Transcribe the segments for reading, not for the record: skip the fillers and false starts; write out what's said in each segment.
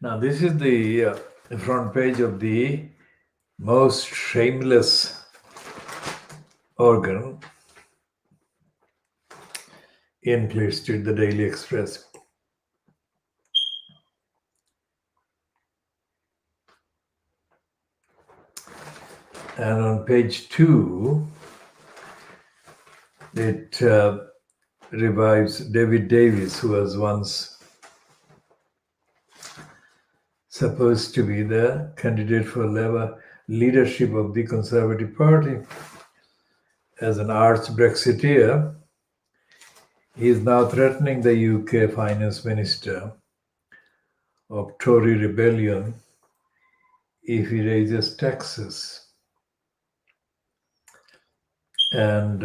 Now, this is the front page of the most shameless organ in Fleet Street, the Daily Express. And on page 2, it revives David Davis, who was once supposed to be the candidate for Labour leadership of the Conservative Party. As an arch Brexiteer, he is now threatening the UK Finance Minister of Tory rebellion if he raises taxes. And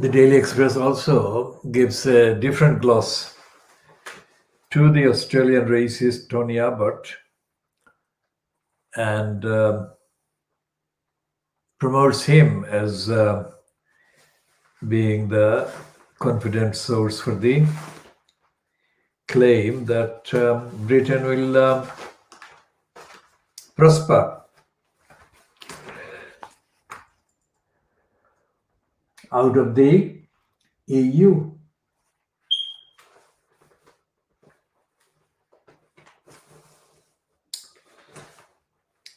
the Daily Express also gives a different gloss to the Australian racist Tony Abbott and promotes him as being the confident source for the claim that Britain will prosper out of the EU.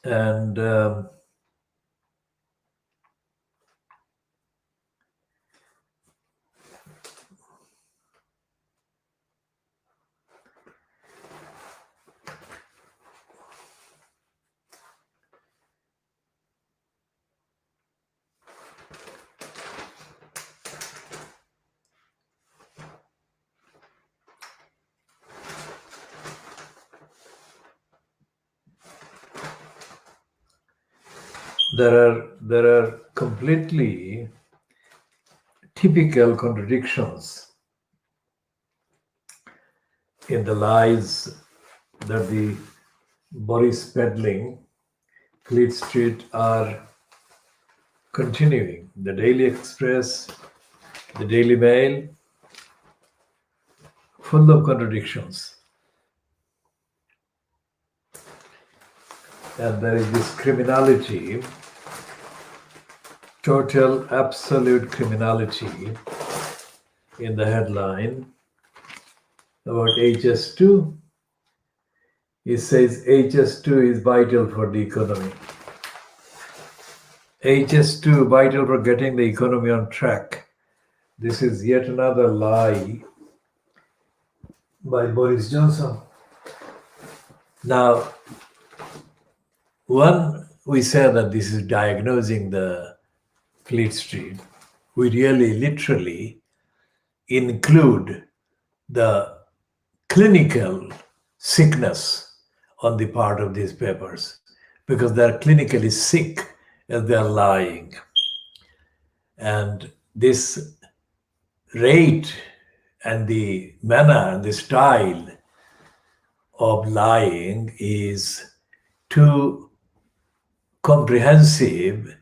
And there are completely typical contradictions in the lies that the Boris peddling Fleet Street are continuing. The Daily Express, the Daily Mail, full of contradictions. And there is this criminality, total, absolute criminality in the headline about HS2. He says HS2 is vital for the economy. HS2 vital for getting the economy on track. This is yet another lie by Boris Johnson. Now, one, we say that this is diagnosing the Fleet Street. We really literally include the clinical sickness on the part of these papers because they're clinically sick as they're lying. And this rate and the manner and the style of lying is too comprehensive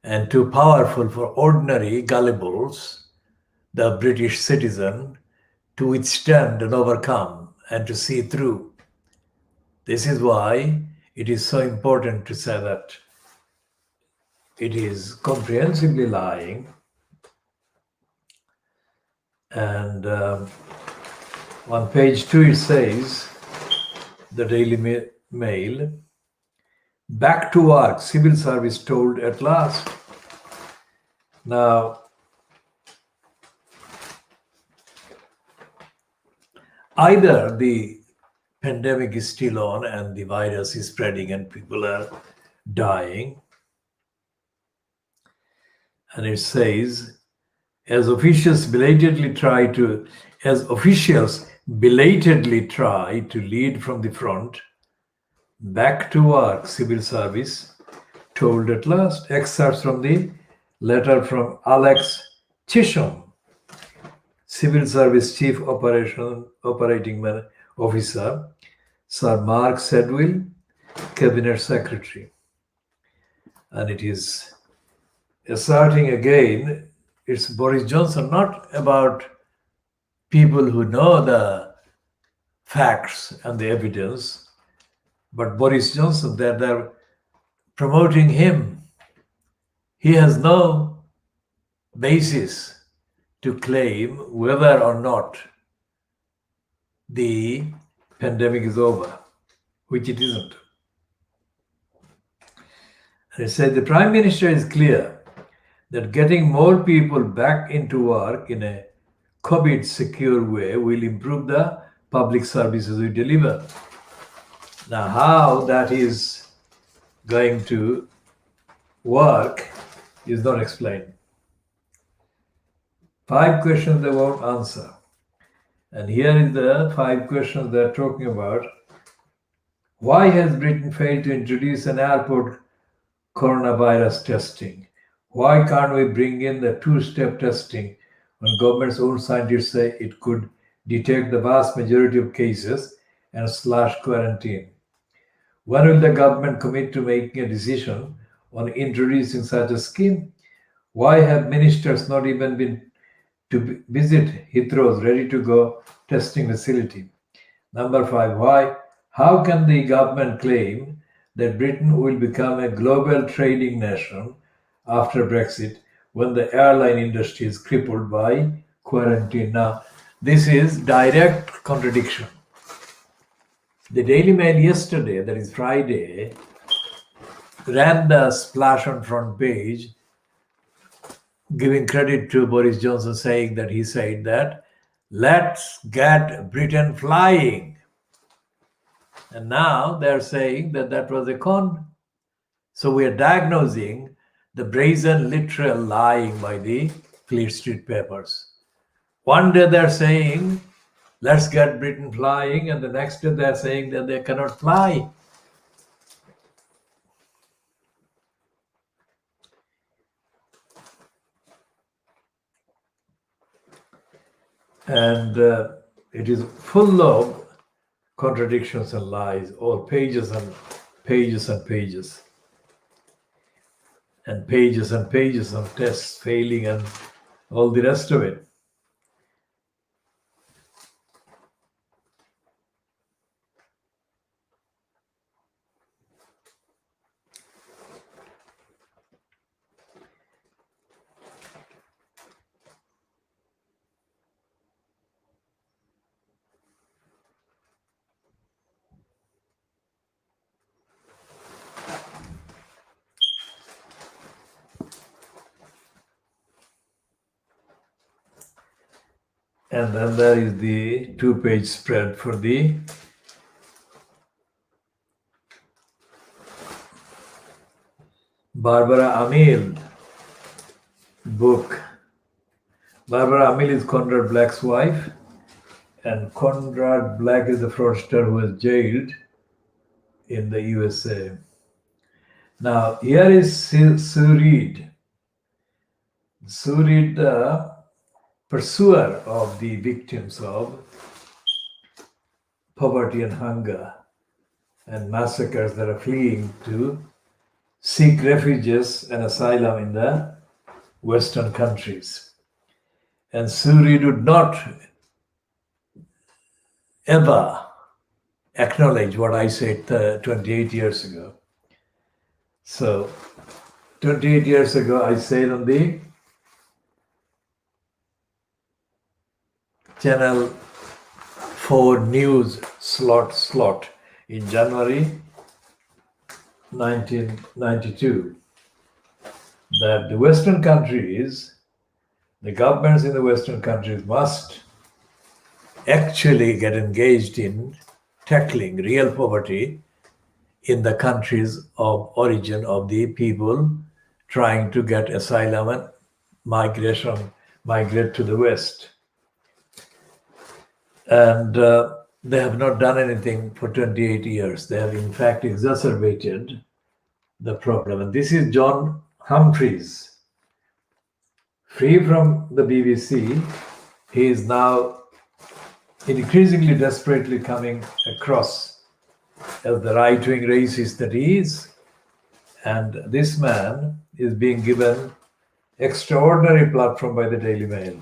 and too powerful for ordinary gullibles, the British citizen, to withstand and overcome and to see through. This is why it is so important to say that it is comprehensively lying. And on page 2 it says, the Daily Mail, back to work, civil service told at last. Now, either the pandemic is still on and the virus is spreading and people are dying. And it says, as officials belatedly try to lead from the front, back to work, civil service told at last. Excerpts from the letter from Alex Chisholm, Civil Service Chief Operating Officer, Sir Mark Sedwill, Cabinet Secretary. And it is asserting again, it's Boris Johnson, not about people who know the facts and the evidence. But Boris Johnson, they're promoting him. He has no basis to claim whether or not the pandemic is over, which it isn't. And it said the Prime Minister is clear that getting more people back into work in a COVID secure way will improve the public services we deliver. Now, how that is going to work is not explained. 5 questions they won't answer. And here is the 5 questions they're talking about. Why has Britain failed to introduce an airport coronavirus testing? Why can't we bring in the 2-step testing when government's own scientists say it could detect the vast majority of cases and slash quarantine? When will the government commit to making a decision on introducing such a scheme? Why have ministers not even been to visit Heathrow's ready-to-go testing facility? Number 5, how can the government claim that Britain will become a global trading nation after Brexit when the airline industry is crippled by quarantine? Now, this is direct contradiction. The Daily Mail yesterday, that is Friday, ran the splash on front page, giving credit to Boris Johnson, saying that he said that, let's get Britain flying. And now they're saying that that was a con. So we are diagnosing the brazen literal lying by the Fleet Street papers. One day they're saying, let's get Britain flying, and the next day they're saying that they cannot fly. And it is full of contradictions and lies, or pages and pages and pages, and pages and pages of tests failing and all the rest of it. And then there is the 2-page spread for the Barbara Amil book. Barbara Amil is Conrad Black's wife, and Conrad Black is the fraudster who was jailed in the USA. Now, here is Sue Reed. Sue Reed, the pursuer of the victims of poverty and hunger and massacres that are fleeing to seek refuges and asylum in the Western countries. And Sue Reed would not ever acknowledge what I said 28 years ago. So, 28 years ago, I said on the Channel 4 news slot in January 1992 that the Western countries, the governments in the Western countries must actually get engaged in tackling real poverty in the countries of origin of the people trying to get asylum and migrate to the West. And they have not done anything for 28 years. They have in fact exacerbated the problem. And this is John Humphreys, free from the BBC. He is now increasingly desperately coming across as the right-wing racist that he is. And this man is being given extraordinary platform by the Daily Mail.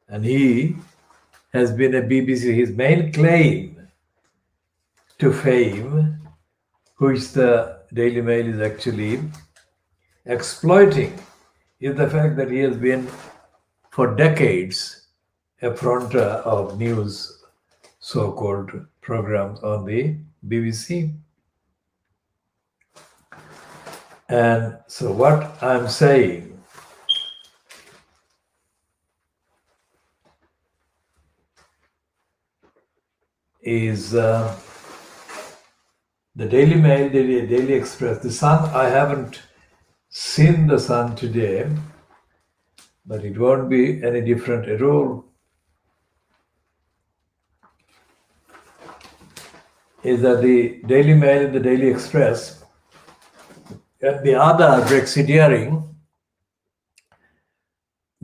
And he has been a BBC. His main claim to fame, which the Daily Mail is actually exploiting, is the fact that he has been for decades a fronter of news so-called programs on the BBC. And so what I'm saying is the Daily Mail, the Daily Express, the Sun. I haven't seen the Sun today, but it won't be any different at all. Is that the Daily Mail and the Daily Express and the other Brexiteering,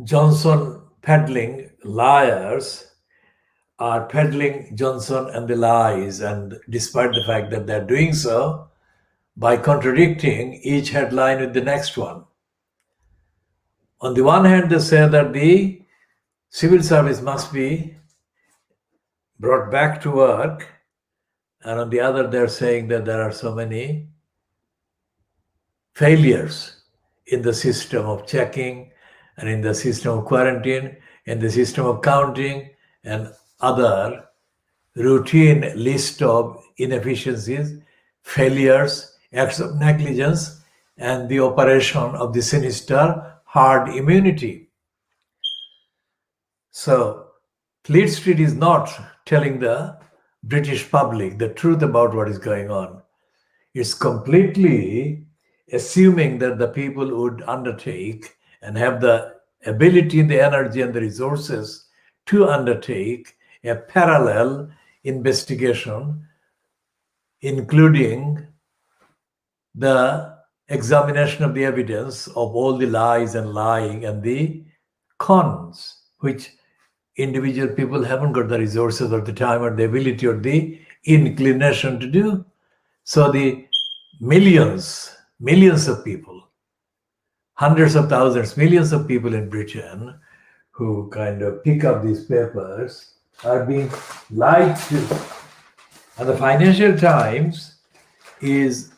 Johnson peddling liars are peddling Johnson and the lies, and despite the fact that they're doing so by contradicting each headline with the next one. On the one hand, they say that the civil service must be brought back to work, and on the other, they're saying that there are so many failures in the system of checking and in the system of quarantine, in the system of counting, and other routine list of inefficiencies, failures, acts of negligence, and the operation of the sinister herd immunity. So, Fleet Street is not telling the British public the truth about what is going on. It's completely assuming that the people would undertake and have the ability, the energy, and the resources to undertake a parallel investigation, including the examination of the evidence of all the lies and lying and the cons, which individual people haven't got the resources or the time or the ability or the inclination to do. So the millions of people, hundreds of thousands, millions of people in Britain who kind of pick up these papers are being lied to. And the Financial Times is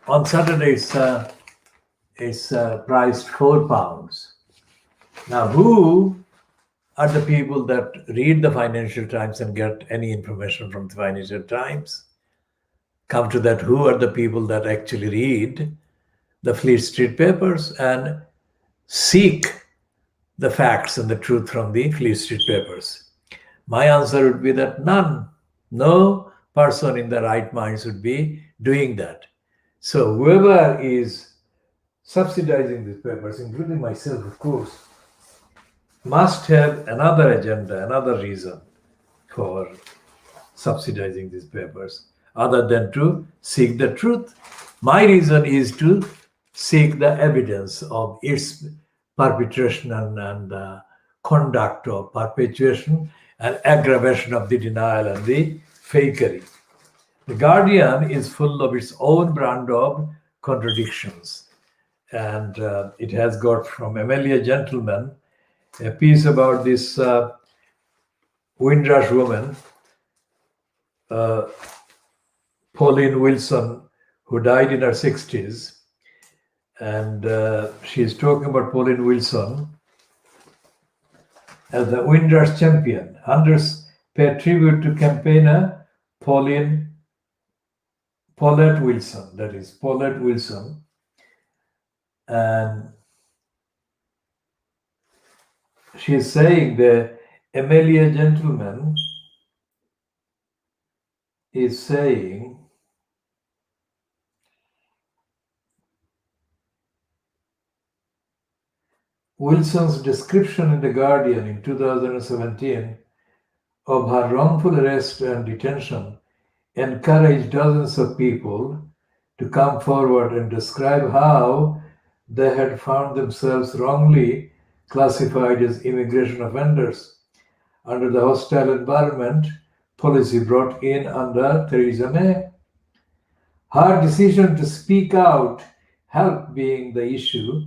on Saturday, it's priced £4. Now, who are the people that read the Financial Times and get any information from the Financial Times? Come to that, who are the people that actually read the Fleet Street papers and seek the facts and the truth from the Fleet Street papers? My answer would be that none. No person in the right mind should be doing that. So whoever is subsidizing these papers, including myself, of course, must have another agenda, another reason for subsidizing these papers other than to seek the truth. My reason is to seek the evidence of its perpetration and conduct of perpetuation and aggravation of the denial and the fakery. The Guardian is full of its own brand of contradictions. And it has got from Amelia Gentleman a piece about this Windrush woman, Pauline Wilson, who died in her 60s. And she's talking about Pauline Wilson as the Windrush champion. Hundreds pay tribute to campaigner Paulette Wilson, that is Paulette Wilson. And she's saying the Amelia Gentleman is saying Wilson's description in The Guardian in 2017 of her wrongful arrest and detention encouraged dozens of people to come forward and describe how they had found themselves wrongly classified as immigration offenders under the hostile environment policy brought in under Theresa May. Her decision to speak out helped bring the issue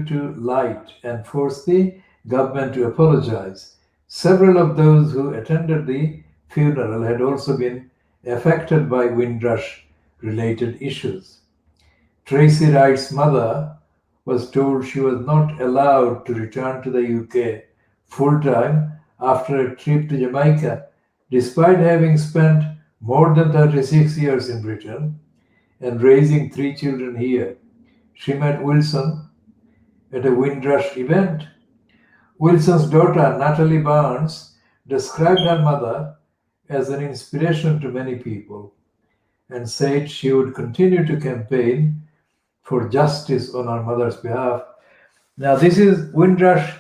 to light and force the government to apologize. Several of those who attended the funeral had also been affected by Windrush related issues. Tracy Wright's mother was told she was not allowed to return to the UK full time after a trip to Jamaica, despite having spent more than 36 years in Britain and raising 3 children here. She met Wilson at a Windrush event. Wilson's daughter, Natalie Barnes, described her mother as an inspiration to many people and said she would continue to campaign for justice on her mother's behalf. Now, this is Windrush,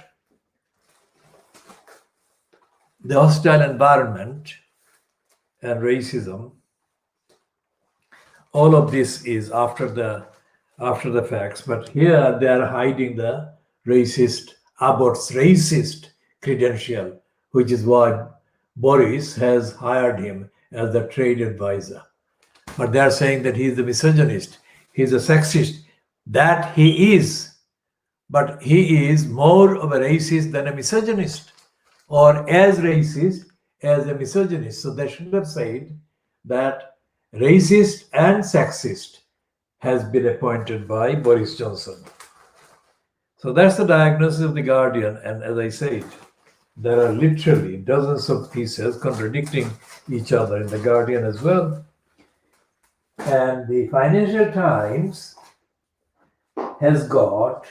the hostile environment and racism. All of this is after the facts, but here they are hiding the Abbott's racist credential, which is why Boris has hired him as the trade advisor. But they are saying that he's a misogynist, he's a sexist. That he is, but he is more of a racist than a misogynist, or as racist as a misogynist. So they should have said that racist and sexist has been appointed by Boris Johnson. So that's the diagnosis of the Guardian. And as I said, there are literally dozens of pieces contradicting each other in the Guardian as well. And the Financial Times has got,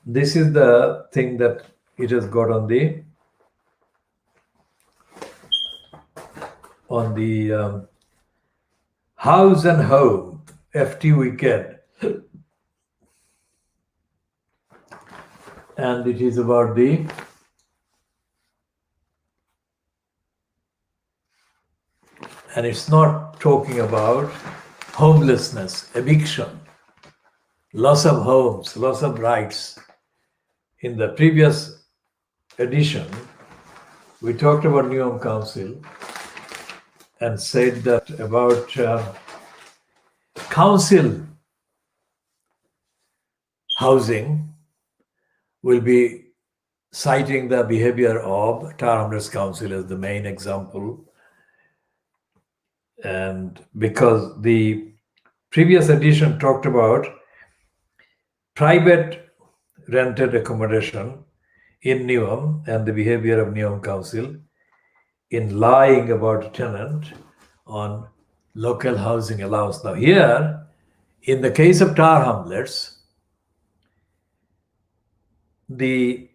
this is the thing that it has got on the House and Home FT Weekend. And it is about and it's not talking about homelessness, eviction, loss of homes, loss of rights. In the previous edition, we talked about Newham Council and said that about council housing will be citing the behavior of Tower Hamlets Council as the main example. And because the previous edition talked about private rented accommodation in Newham and the behavior of Newham Council in lying about a tenant on local housing allowance. Now here, in the case of Tower Hamlets, the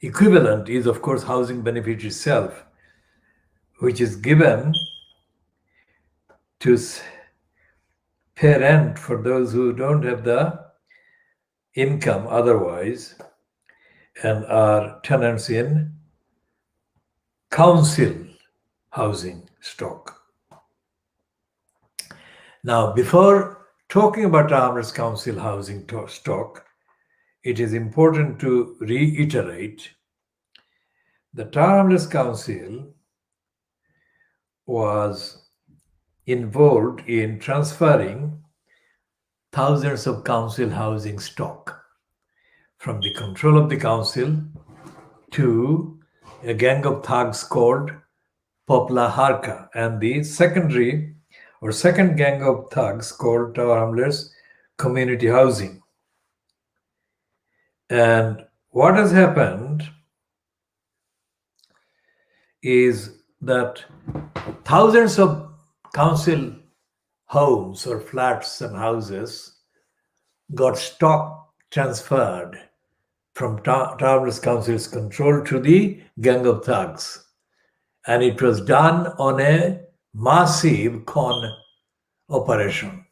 equivalent is, of course, housing benefit itself, which is given to pay rent for those who don't have the income otherwise and are tenants in council housing stock. Now, before talking about Tower Hamlets Council housing stock, it is important to reiterate the Tower Hamlets Council was involved in transferring thousands of council housing stock from the control of the council to a gang of thugs called Popla Haque, and the second gang of thugs called Tower Hamlets Community Housing. And what has happened is that thousands of council homes or flats and houses got stock transferred from Tower Hamlets Council's control to the gang of thugs. And it was done on a massive con operation.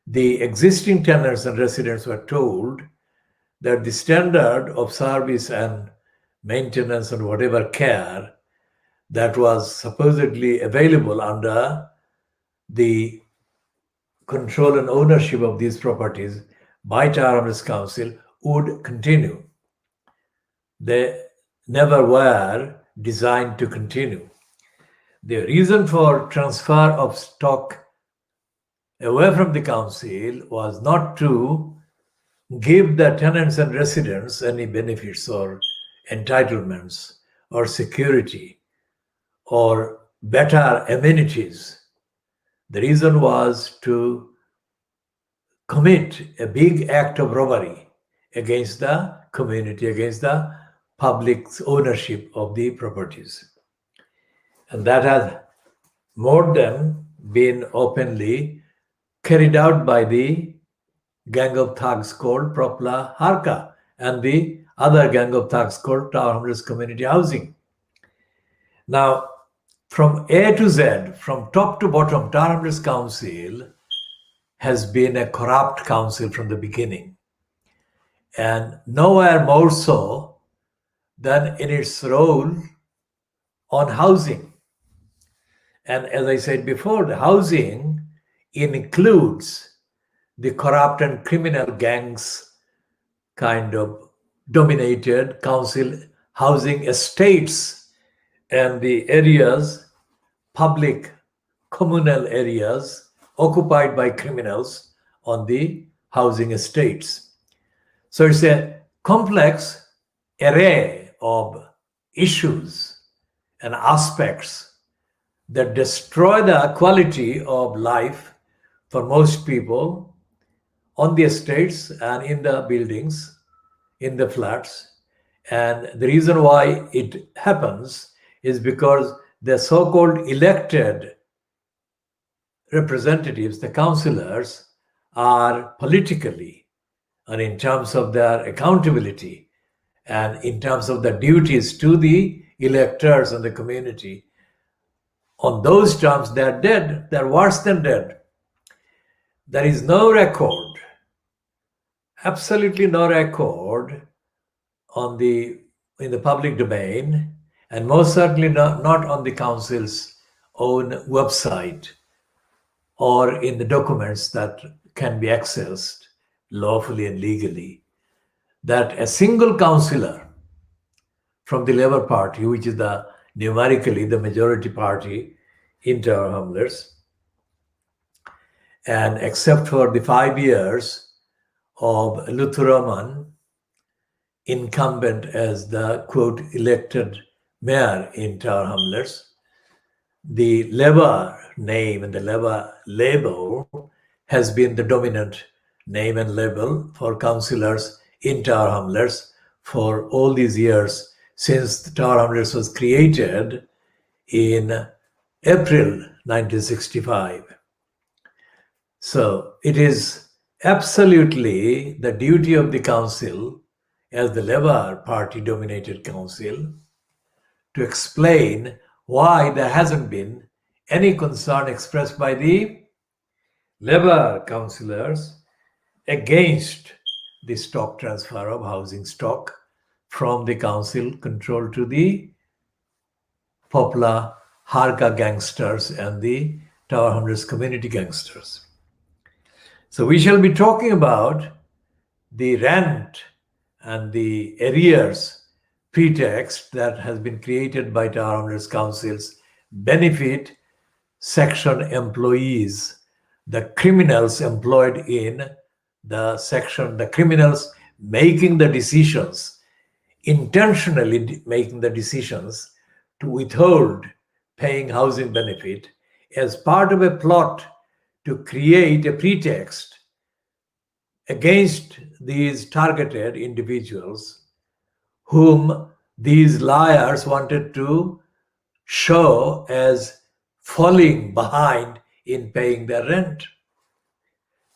The existing tenants and residents were told that the standard of service and maintenance and whatever care that was supposedly available under the control and ownership of these properties by Tower Hamlets Council would continue. They never were designed to continue. The reason for transfer of stock away from the council was not to give the tenants and residents any benefits or entitlements or security or better amenities. The reason was to commit a big act of robbery against the community, against the public's ownership of the properties. And that has more than been openly carried out by the gang of thugs called Propla Harka and the other gang of thugs called Tower Hamlets Community Housing. Now, from A to Z, from top to bottom, Tower Hamlets Council has been a corrupt council from the beginning, and nowhere more so than in its role on housing. And as I said before, the housing includes the corrupt and criminal gangs kind of dominated council housing estates and the areas, public communal areas occupied by criminals on the housing estates. So it's a complex array of issues and aspects that destroy the quality of life for most people on the estates and in the buildings, in the flats. And the reason why it happens is because the so-called elected representatives, the councillors, are politically and in terms of their accountability and in terms of the duties to the electors and the community, on those terms, they're dead. They're worse than dead. There is no record, absolutely no record in the public domain, and most certainly not on the council's own website or in the documents that can be accessed lawfully and legally, that a single councillor from the Labour Party, which is numerically the majority party in Tower Hamlets, and except for the 5 years of Luthuraman, incumbent as the quote elected mayor in Tower Hamlets, the Labour name and the Labour label has been the dominant name and label for councillors in Tower Hamlets for all these years since the Tower Hamlets was created in April 1965. So it is absolutely the duty of the council, as the Labour Party dominated council, to explain why there hasn't been any concern expressed by the Labour councillors against the stock transfer of housing stock from the council control to the Poplar Harka gangsters and the Tower Hamlets community gangsters. So we shall be talking about the rent and the arrears pretext that has been created by Tower Hamlets Council's benefit section employees, the criminals employed in the section, the criminals making the decisions, intentionally making the decisions to withhold paying housing benefit as part of a plot to create a pretext against these targeted individuals whom these liars wanted to show as falling behind in paying their rent.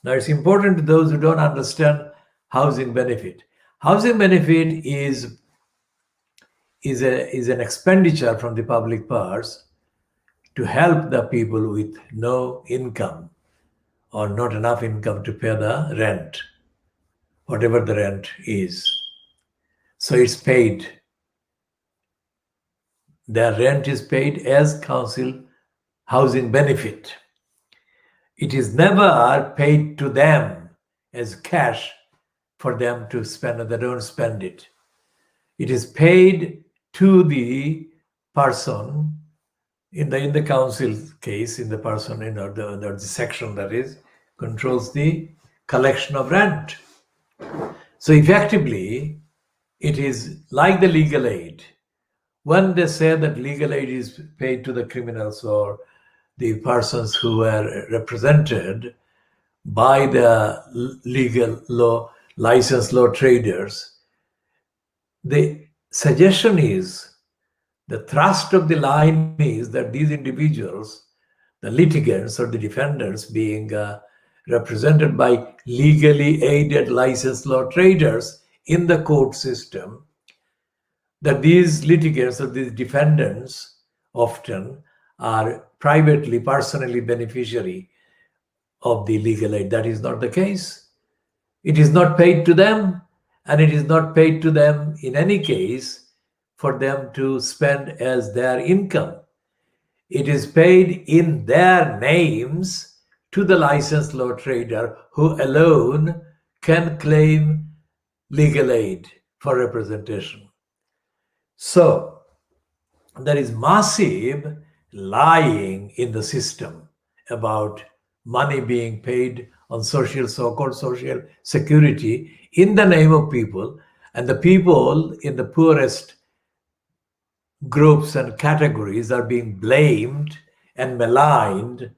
Now, it's important to those who don't understand housing benefit. Housing benefit is an expenditure from the public purse to help the people with no income or not enough income to pay the rent, whatever the rent is. So it's paid. Their rent is paid as council housing benefit. It is never paid to them as cash for them to spend, and they don't spend it. It is paid to the person in the council case, in the person, the section that is controls the collection of rent. So effectively, it is like the legal aid. When they say that legal aid is paid to the criminals or the persons who were represented by the legal law, licensed law traders, the suggestion is, the thrust of the line is that these individuals, the litigants or the defendants, being represented by legally aided licensed law traders in the court system, that these litigants or these defendants often are privately, personally beneficiary of the legal aid. That is not the case. It is not paid to them, and it is not paid to them in any case for them to spend as their income. It is paid in their names to the licensed law trader who alone can claim legal aid for representation. So there is massive lying in the system about money being paid on so-called social security in the name of people, and the people in the poorest groups and categories are being blamed and maligned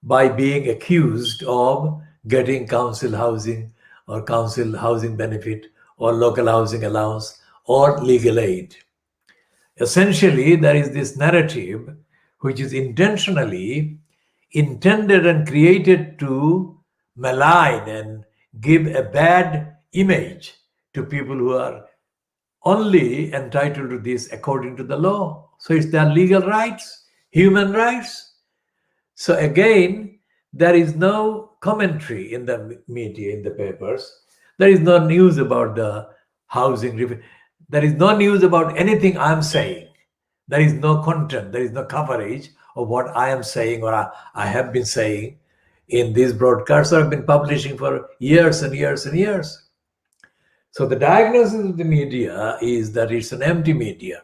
by being accused of getting council housing or council housing benefit or local housing allowance or legal aid. Essentially, there is this narrative which is intentionally intended and created to malign and give a bad image to people who are only entitled to this according to the law. So it's their legal rights, human rights. So again, there is no commentary in the media, in the papers. There is no news about the housing. There is no news about anything I'm saying. There is no content. There is no coverage of what I am saying or I have been saying in these broadcasts or I've been publishing for years and years and years. So the diagnosis of the media is that it's an empty media.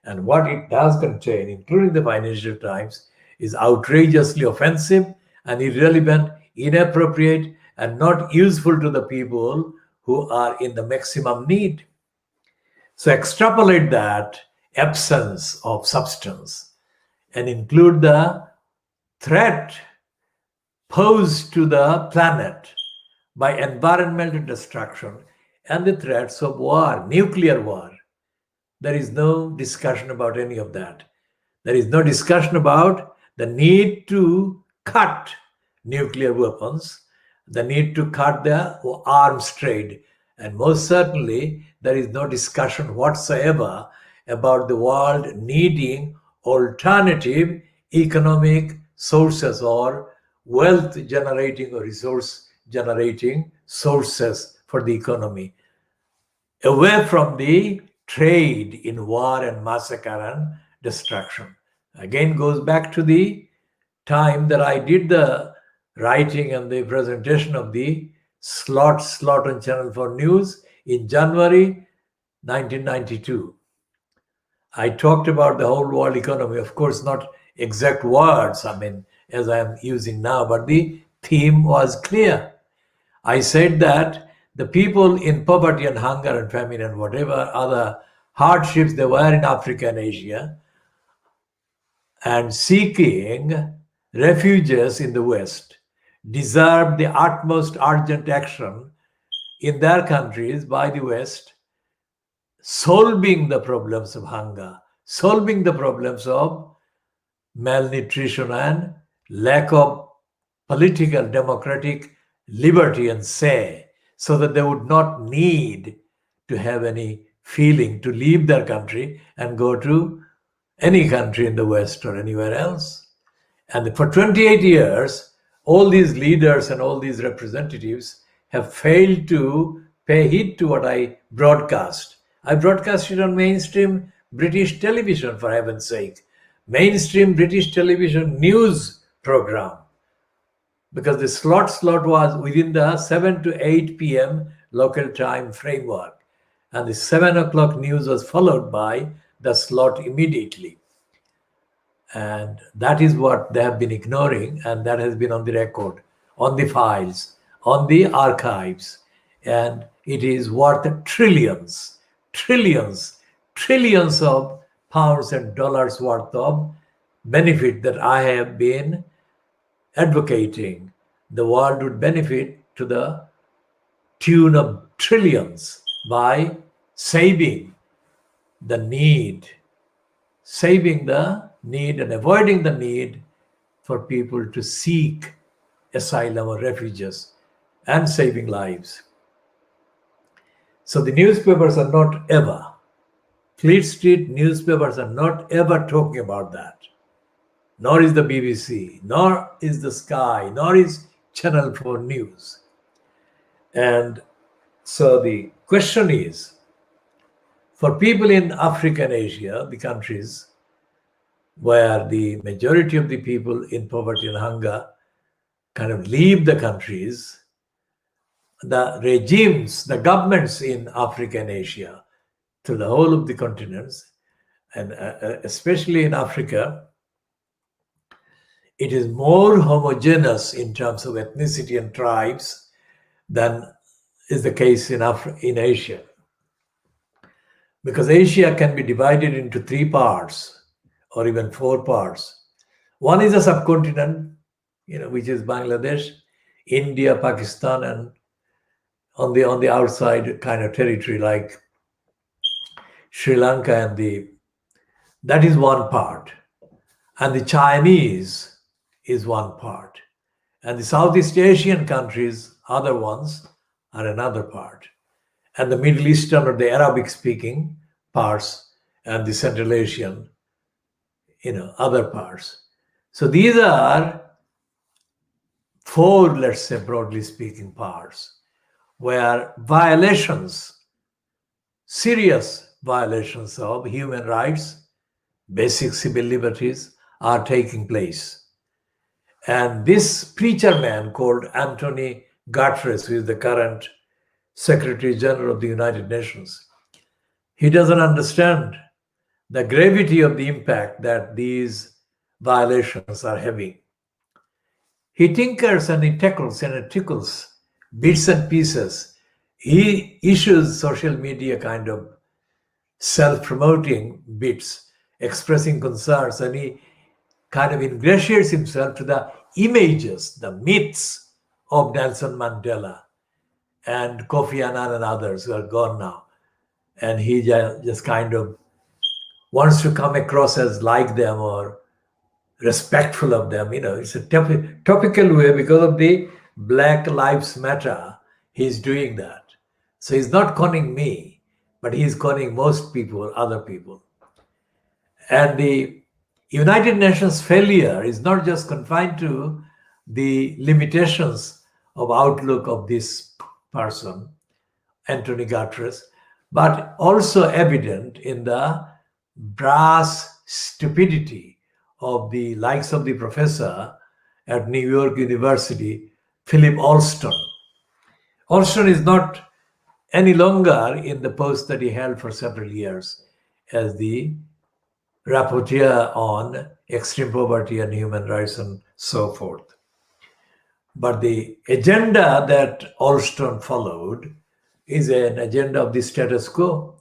And what it does contain, including the Financial Times, is outrageously offensive and irrelevant, inappropriate, and not useful to the people who are in the maximum need. So extrapolate that absence of substance and include the threat posed to the planet by environmental destruction and the threats of war, nuclear war. There is no discussion about any of that. There is no discussion about the need to cut nuclear weapons, the need to cut the arms trade. And most certainly, there is no discussion whatsoever about the world needing alternative economic sources or wealth generating or resource generating sources for the economy, away from the trade in war and massacre and destruction. Again, goes back to the time that I did the writing and the presentation of the slot on Channel 4 News in January 1992. I talked about the whole world economy, of course, not exact words, as I am using now, but the theme was clear. I said that the people in poverty and hunger and famine and whatever other hardships there were in Africa and Asia and seeking refuges in the West deserved the utmost urgent action in their countries by the West, solving the problems of hunger, solving the problems of malnutrition and lack of political democratic liberty and say, so that they would not need to have any feeling to leave their country and go to any country in the West or anywhere else. And for 28 years, all these leaders and all these representatives have failed to pay heed to what I broadcast. I broadcast it on mainstream British television, for heaven's sake. Mainstream British television news program. Because the slot was within the 7 to 8 p.m. local time framework. And the 7 o'clock news was followed by the slot immediately. And that is what they have been ignoring, and that has been on the record, on the files, on the archives. and it is worth trillions, trillions, trillions of pounds and dollars worth of benefit that I have been advocating. The world would benefit to the tune of trillions by saving the need, and avoiding the need for people to seek asylum or refuges, and saving lives. So the newspapers are not ever, Fleet Street newspapers are not ever talking about that. Nor is the BBC, nor is the Sky, nor is Channel 4 News. And so the question is, for people in Africa and Asia, the countries where the majority of the people in poverty and hunger kind of leave the countries, the regimes, the governments in Africa and Asia, to the whole of the continents, and especially in Africa, it is more homogeneous in terms of ethnicity and tribes than is the case in Asia. Because Asia can be divided into 3 parts or even 4 parts. One is a subcontinent, which is Bangladesh, India, Pakistan, and on the outside kind of territory like Sri Lanka, and that is one part. And the Chinese is one part. And the Southeast Asian countries, other ones, are another part. And the Middle Eastern or the Arabic speaking parts, and the Central Asian, other parts. So these are 4, let's say, broadly speaking, parts where serious violations of human rights, basic civil liberties are taking place. And this preacher man called Anthony Guterres, who is the current Secretary General of the United Nations, he doesn't understand the gravity of the impact that these violations are having. He tinkers and he tackles and it tickles bits and pieces. He issues social media kind of self-promoting bits, expressing concerns, and he kind of ingratiates himself to the images, the myths of Nelson Mandela and Kofi Annan and others who are gone now. And he just kind of wants to come across as like them or respectful of them. It's a topical way because of the Black Lives Matter. He's doing that. So he's not conning me, but he's conning most people, other people. And the United Nations failure is not just confined to the limitations of outlook of this person, Anthony Guterres, but also evident in the brass stupidity of the likes of the professor at New York University, Philip Alston. Alston is not any longer in the post that he held for several years as the rapporteur on extreme poverty and human rights and so forth. But the agenda that Alston followed is an agenda of the status quo.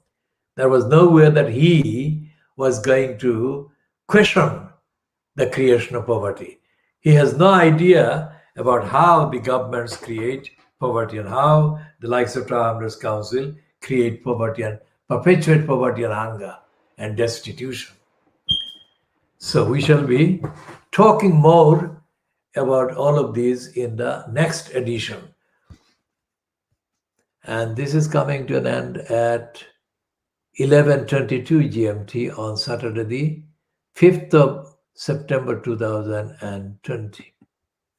There was no way that he was going to question the creation of poverty. He has no idea about how the governments create poverty and how the likes of Travelers Council create poverty and perpetuate poverty and hunger and destitution. So we shall be talking more about all of these in the next edition. And this is coming to an end at 11:22 GMT on Saturday, the 5th of September 2020.